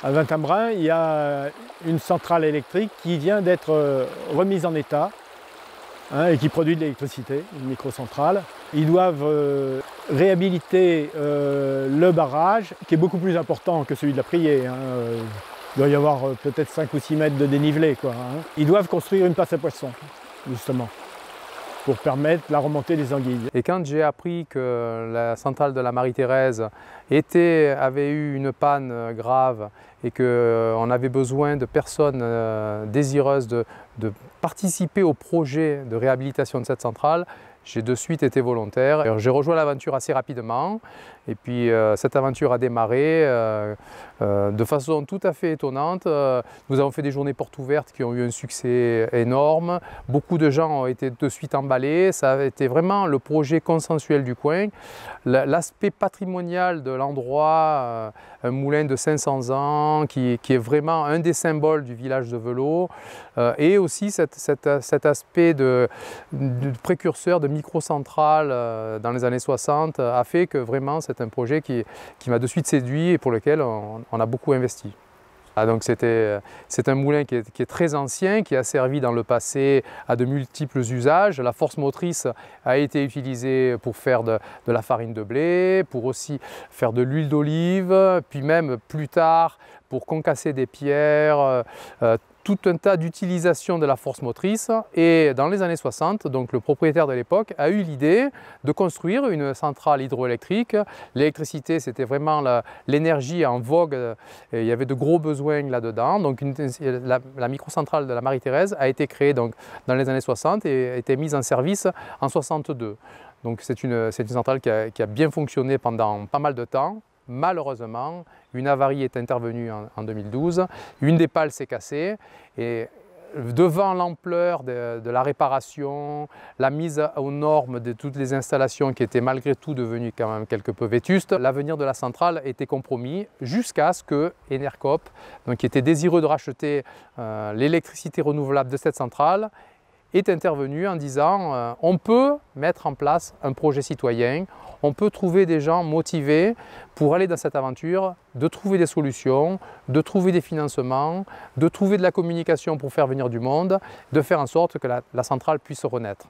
À Vintimbrun, il y a une centrale électrique qui vient d'être remise en état et qui produit de l'électricité, une microcentrale. Ils doivent réhabiliter le barrage, qui est beaucoup plus important que celui de la Priée. Il doit y avoir peut-être 5 ou 6 mètres de dénivelé. Ils doivent construire une passe à poissons, justement, pour permettre la remontée des anguilles. Et quand j'ai appris que la centrale de la Marie-Thérèse avait eu une panne grave et qu'on avait besoin de personnes désireuses de participer au projet de réhabilitation de cette centrale, j'ai de suite été volontaire. J'ai rejoint l'aventure assez rapidement et puis cette aventure a démarré de façon tout à fait étonnante. Nous avons fait des journées portes ouvertes qui ont eu un succès énorme. Beaucoup de gens ont été de suite emballés. Ça a été vraiment le projet consensuel du coin. L'aspect patrimonial de l'endroit, un moulin de 500 ans qui est vraiment un des symboles du village de Velot, et aussi cet aspect de précurseur de microcentrale dans les années 60 a fait que vraiment c'est un projet qui m'a de suite séduit et pour lequel on a beaucoup investi. Donc c'est un moulin qui est très ancien, qui a servi dans le passé à de multiples usages. La force motrice a été utilisée pour faire de la farine de blé, pour aussi faire de l'huile d'olive, puis même plus tard pour concasser des pierres, tout un tas d'utilisations de la force motrice. Et dans les années 60, donc le propriétaire de l'époque a eu l'idée de construire une centrale hydroélectrique. L'électricité, c'était vraiment l'énergie en vogue, et il y avait de gros besoins là-dedans. Donc la microcentrale de la Marie-Thérèse a été créée donc, dans les années 60 et a été mise en service en 62. Donc c'est une centrale qui a bien fonctionné pendant pas mal de temps. Malheureusement, une avarie est intervenue en 2012, une des pales s'est cassée et devant l'ampleur de la réparation, la mise aux normes de toutes les installations qui étaient malgré tout devenues quand même quelque peu vétustes, l'avenir de la centrale était compromis jusqu'à ce que Enercop, donc qui était désireux de racheter l'électricité renouvelable de cette centrale, est intervenu en disant on peut mettre en place un projet citoyen, on peut trouver des gens motivés pour aller dans cette aventure, de trouver des solutions, de trouver des financements, de trouver de la communication pour faire venir du monde, de faire en sorte que la centrale puisse renaître.